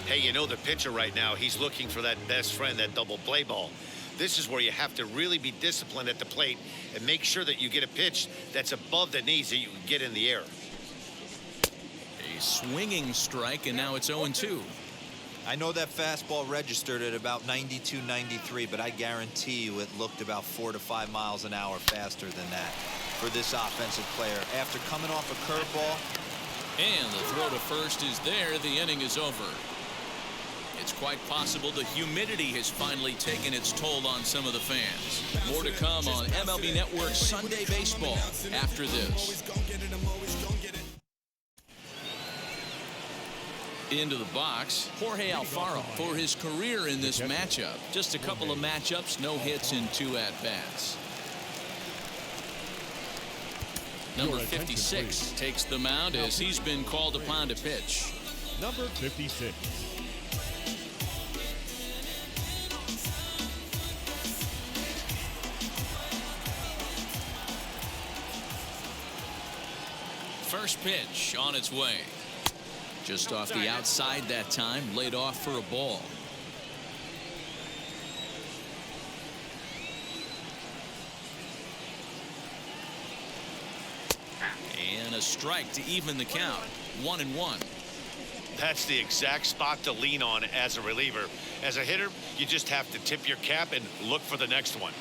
Hey, you know the pitcher right now, he's looking for that best friend, that double play ball. This is where you have to really be disciplined at the plate and make sure that you get a pitch that's above the knees that you can get in the air. A swinging strike, and now it's 0-2. I know that fastball registered at about 92, 93, but I guarantee you it looked about 4 to 5 miles an hour faster than that for this offensive player. After coming off a curveball. And the throw to first is there. The inning is over. It's quite possible the humidity has finally taken its toll on some of the fans. More to come on MLB Network Sunday Baseball after this. Into the box, Jorge Alfaro for his career in this matchup. Just a couple of matchups, no hits in 2 at-bats. Number 56 takes the mound as he's been called upon to pitch. Number 56. First pitch on its way. Just off the outside that time, laid off for a ball. And a strike to even the count. 1-1. That's the exact spot to lean on as a reliever. As a hitter, you just have to tip your cap and look for the next one.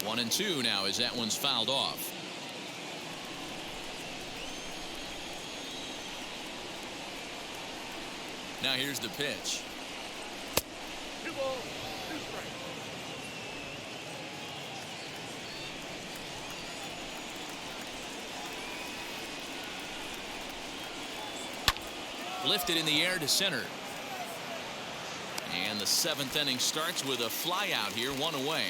One and two now as that one's fouled off. Now here's the pitch. 2 balls, 2 strikes. Lifted in the air to center. And the 7th inning starts with a fly out here, 1 away.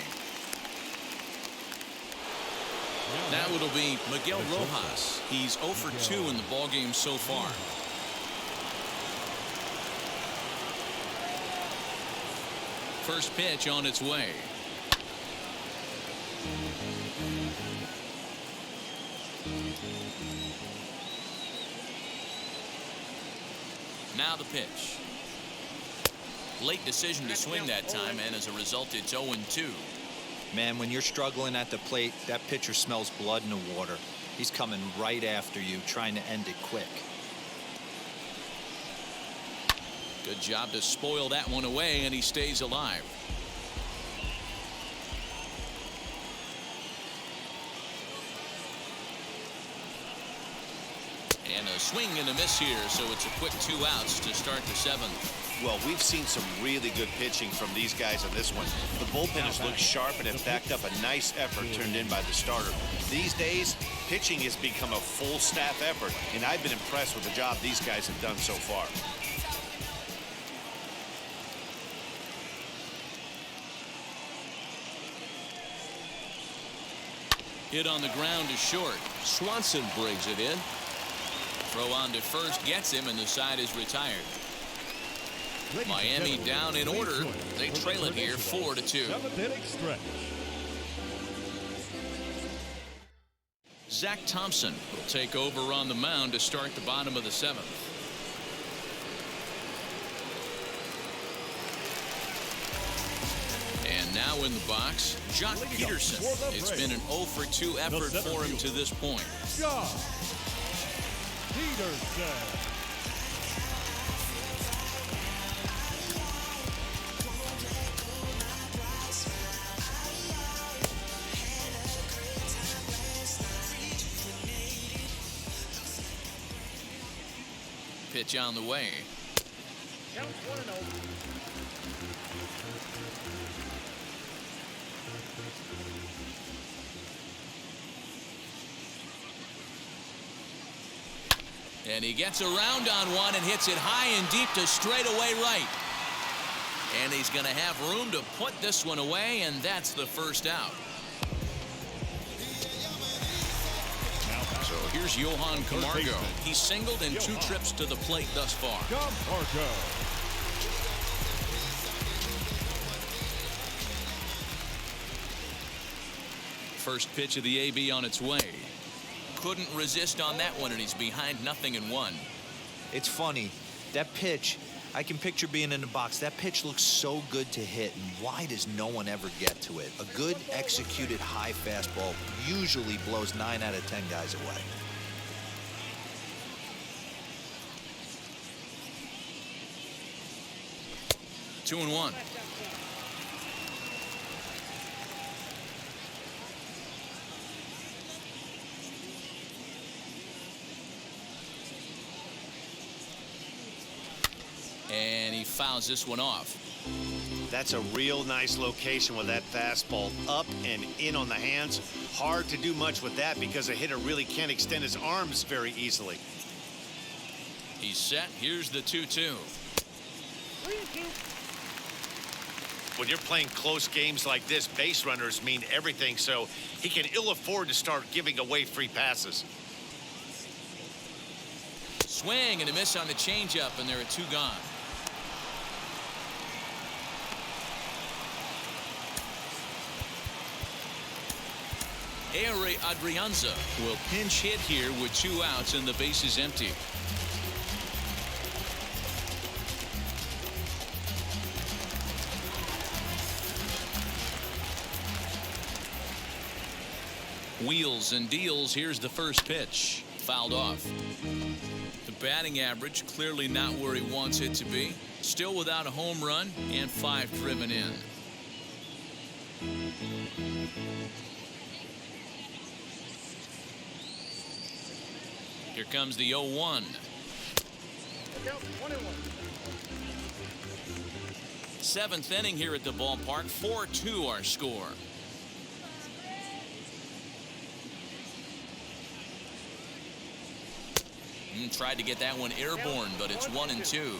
Now it'll be Miguel Rojas. He's 0 for 2 in the ballgame so far. First pitch on its way. Now the pitch. Late decision to swing that time, and as a result, it's 0-2. Man, when you're struggling at the plate, that pitcher smells blood in the water. He's coming right after you, trying to end it quick. Good job to spoil that one away, and he stays alive. And a swing and a miss here, so it's a quick 2 outs to start the 7th. Well, we've seen some really good pitching from these guys on this one. The bullpen has looked sharp and have backed up a nice effort turned in by the starter. These days, pitching has become a full staff effort, and I've been impressed with the job these guys have done so far. Hit on the ground is short. Swanson brings it in. Throw on to first gets him, and the side is retired. Miami down in order. They trail it here 4-2. 7th inning stretch. Zach Thompson will take over on the mound to start the bottom of the 7th. And now in the box, Jock Peterson. It's been an 0 for 2 effort for him to this point. Jock Peterson. Pitch on the way. Counts 1-0. And he gets around on one and hits it high and deep to straightaway right. And he's going to have room to put this one away, and that's the first out. So here's Johan Camargo. He's singled in 2 trips to the plate thus far. Camargo. First pitch of the AB on its way. Couldn't resist on that one, and he's behind 0-1. It's funny, that pitch, I can picture being in the box. That pitch looks so good to hit, and why does no one ever get to it? A good executed high fastball usually blows 9 out of 10 guys away. Two and 1. And he fouls this one off. That's a real nice location with that fastball up and in on the hands. Hard to do much with that because a hitter really can't extend his arms very easily. He's set. Here's the 2-2. When you're playing close games like this, base runners mean everything, so he can ill afford to start giving away free passes. Swing and a miss on the changeup, and there are 2 gone. Ehire Adrianza will pinch hit here with 2 outs and the base is empty. Wheels and deals. Here's the first pitch. Fouled off. The batting average clearly not where he wants it to be. Still without a home run and 5 driven in. Here comes the 0-1. 7th inning here at the ballpark. 4-2 our score. Tried to get that one airborne, but it's 1-2.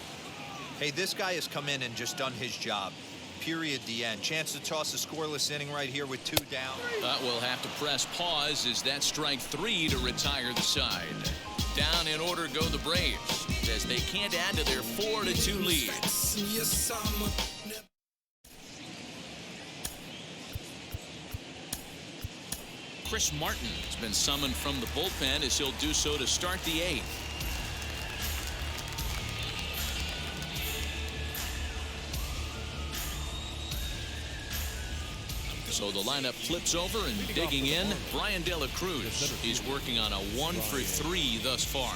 Hey, this guy has come in and just done his job. Period. The end. Chance to toss a scoreless inning right here with 2 down. But we'll have to press pause as that strike 3 to retire the side. Down in order go the Braves as they can't add to their 4-2 lead. Chris Martin has been summoned from the bullpen as he'll do so to start the 8th. So the lineup flips over and digging in, Brian De La Cruz. He's working on a 1-for-3 thus far.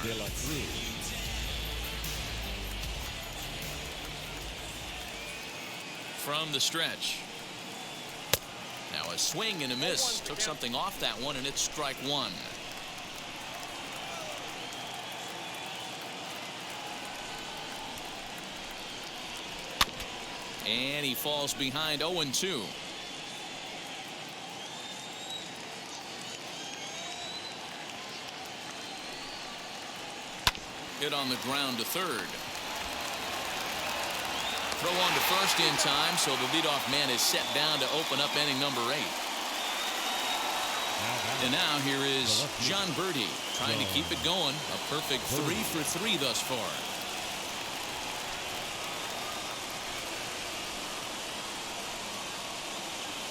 From the stretch. Now a swing and a miss. Took something off that one, and it's strike 1. And he falls behind 0-2. Hit on the ground to third. Throw on to first in time, so the leadoff man is set down to open up inning number 8. And now here is John Birdie trying to keep it going. A perfect 3-for-3 thus far.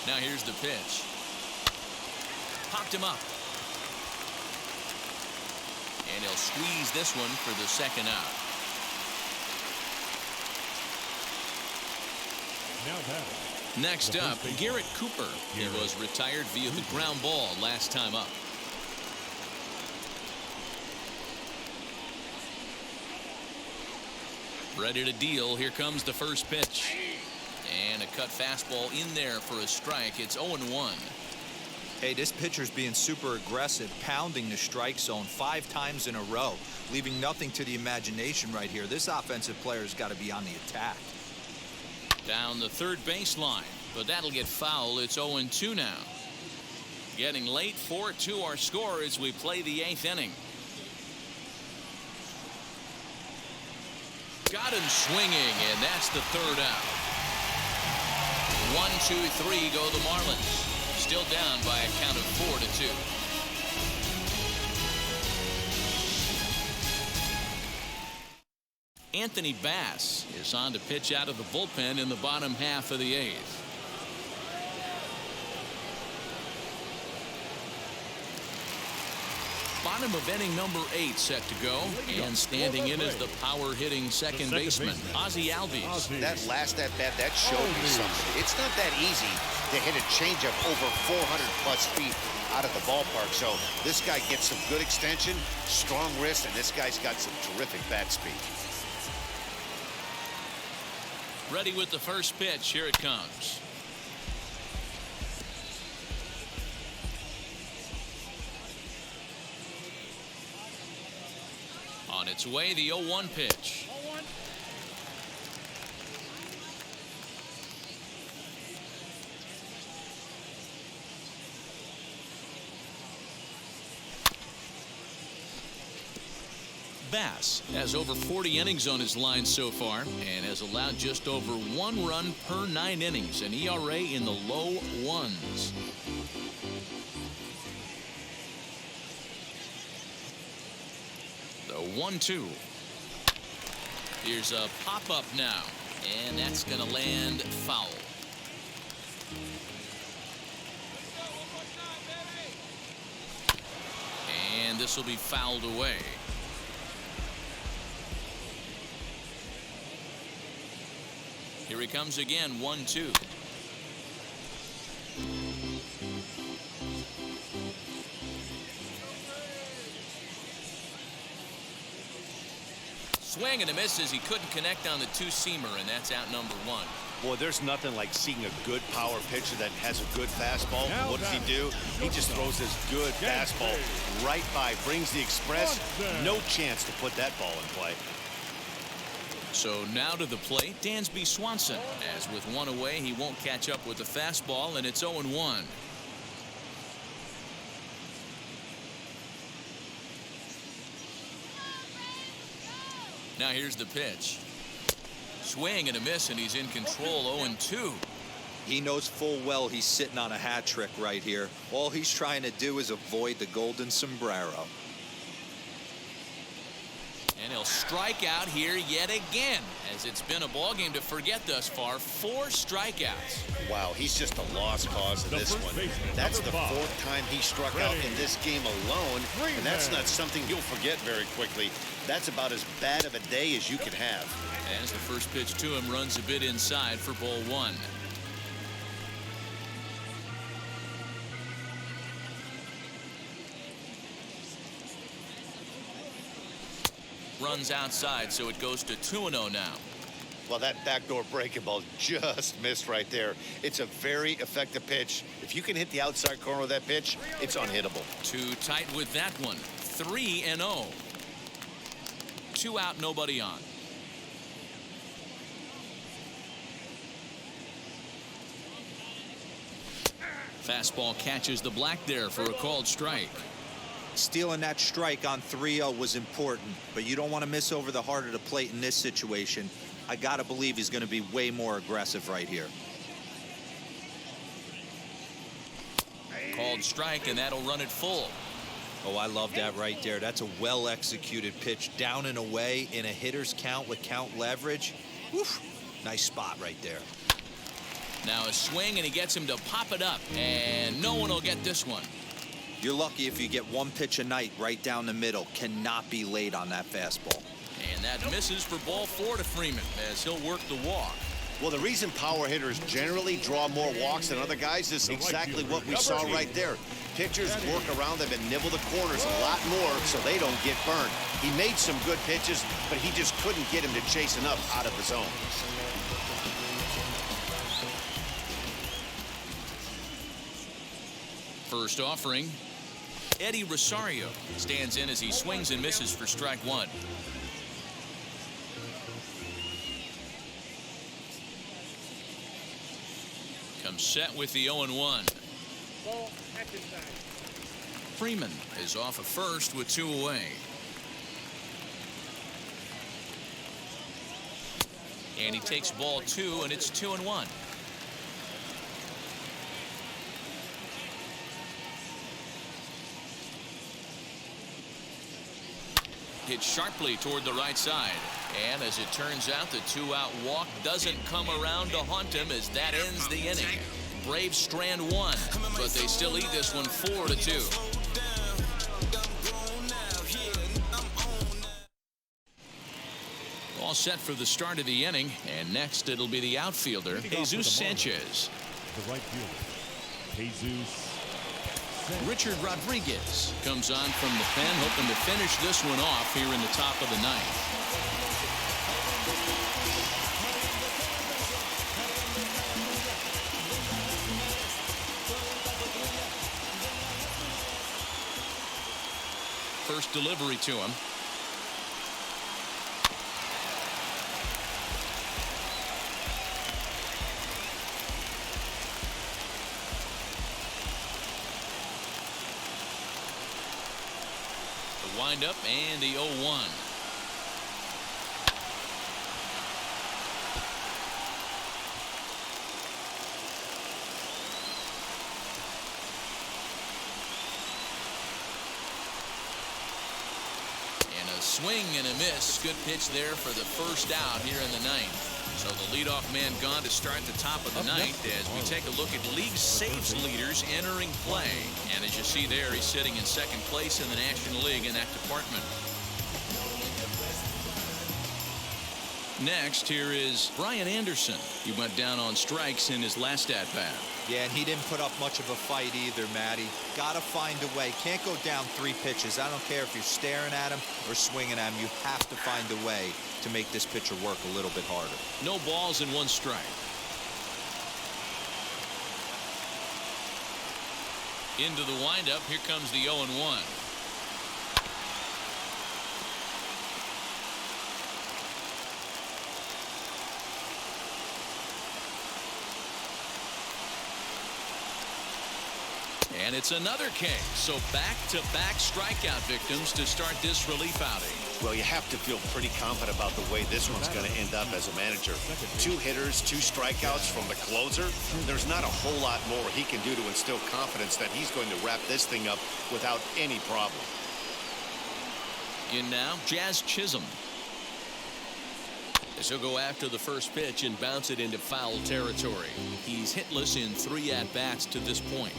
Now here's the pitch. Popped him up. And he'll squeeze this one for the 2nd out. Next up, Garrett Cooper. He was retired via the ground ball last time up. Ready to deal. Here comes the first pitch. And a cut fastball in there for a strike. It's 0-1. Hey, this pitcher's being super aggressive, pounding the strike zone 5 times in a row, leaving nothing to the imagination right here. This offensive player's got to be on the attack. Down the third baseline, but that'll get foul. It's 0-2 now. Getting late, 4-2 our score as we play the 8th inning. Got him swinging, and that's the 3rd out. 1, 2, 3 go the Marlins. Still down by a count of 4-2. Anthony Bass is on to pitch out of the bullpen in the bottom half of the 8th. Bottom of inning number 8 set to go, and standing in is the power hitting second baseman Ozzie Albies. That last at bat, that showed me something. It's not that easy to hit a changeup over 400+ feet out of the ballpark. So this guy gets some good extension, strong wrist, and this guy's got some terrific bat speed. Ready with the first pitch. Here it comes. On its way, the 0-1 pitch. Bass has over 40 innings on his line so far and has allowed just over 1 run per 9 innings, an ERA in the low 1s. The 1-2. Here's a pop-up now, and that's going to land foul. And this will be fouled away. Here he comes again, 1-2. Swing and a miss as he couldn't connect on the two-seamer, and that's out number 1. Boy, there's nothing like seeing a good power pitcher that has a good fastball. What does he do? He just throws this good fastball right by, brings the express. No chance to put that ball in play. So now to the plate, Dansby Swanson. As with 1 away, he won't catch up with the fastball, and it's 0-1. Now here's the pitch. Swing and a miss, and he's in control. 0-2. He knows full well he's sitting on a hat trick right here. All he's trying to do is avoid the golden sombrero. And he'll strike out here yet again, as it's been a ball game to forget thus far. 4 strikeouts. Wow, he's just a lost cause in this one. That's the 4th time he struck out in this game alone, and that's not something you'll forget very quickly. That's about as bad of a day as you can have. As the first pitch to him runs a bit inside for ball 1. Runs outside, so it goes to 2-0 now. Well, that backdoor breaking ball just missed right there. It's a very effective pitch. If you can hit the outside corner of that pitch, it's unhittable. Too tight with that one. 3-0. 2 out, nobody on. Fastball catches the black there for a called strike. Stealing that strike on 3-0 was important, but you don't want to miss over the heart of the plate in this situation. I got to believe he's going to be way more aggressive right here. Called strike, and that'll run it full. Oh, I love that right there. That's a well-executed pitch down and away in a hitter's count with count leverage. Woof. Nice spot right there. Now a swing, and he gets him to pop it up, and no one will get this one. You're lucky if you get 1 pitch a night right down the middle. Cannot be late on that fastball. And that misses for ball 4 to Freeman as he'll work the walk. Well, the reason power hitters generally draw more walks than other guys is exactly what we saw right there. Pitchers work around them and nibble the corners a lot more so they don't get burned. He made some good pitches, but he just couldn't get him to chase enough out of the zone. First offering, Eddie Rosario stands in as he swings and misses for strike 1. Comes set with the 0-1. Freeman is off of first with 2 away. And he takes ball 2, and it's 2-1. Hit sharply toward the right side. And as it turns out, the 2-out walk doesn't come around to haunt him as that ends the inning. Braves strand 1, but they still lead this one 4-2. All set for the start of the inning, and next it'll be the outfielder, Jesus Sanchez. The right fielder, Jesus. Richard Rodriguez comes on from the pen, hoping to finish this one off here in the top of the 9th. First delivery to him. Wind up and the 0-1. A swing and a miss. Good pitch there for the first out here in the ninth. So the leadoff man gone to start the top of the ninth as we take a look at league saves leaders entering play. And as you see there, he's sitting in second place in the National League in that department. Next, here is Brian Anderson. He went down on strikes in his last at-bat. Yeah, and he didn't put up much of a fight either, Matty. Got to find a way. Can't go down 3 pitches. I don't care if you're staring at him or swinging at him. You have to find a way to make this pitcher work a little bit harder. No balls and 1 strike. Into the windup. Here comes the 0-1. And it's another case. So back-to-back strikeout victims to start this relief outing. Well, you have to feel pretty confident about the way this one's going to end up as a manager. 2 hitters, 2 strikeouts from the closer. There's not a whole lot more he can do to instill confidence that he's going to wrap this thing up without any problem. In now, Jazz Chisholm. As he'll go after the first pitch and bounce it into foul territory. He's hitless in 3 at-bats to this point.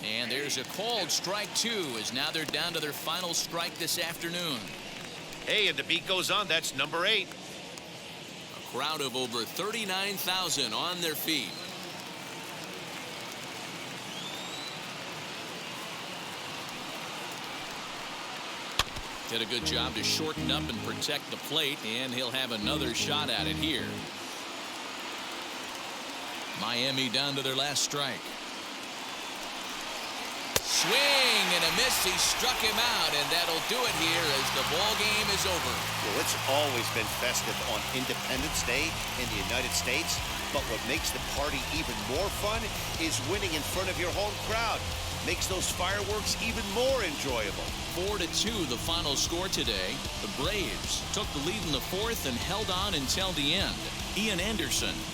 And there's a called strike 2 as now they're down to their final strike this afternoon. Hey, and the beat goes on. That's number 8. A crowd of over 39,000 on their feet. Did a good job to shorten up and protect the plate, and he'll have another shot at it here. Miami down to their last strike. Swing and a miss. He struck him out, and that'll do it here as the ball game is over. Well, it's always been festive on Independence Day in the United States, but what makes the party even more fun is winning in front of your home crowd. Makes those fireworks even more enjoyable. 4-2 the final score today. The Braves took the lead in the 4th and held on until the end. Ian Anderson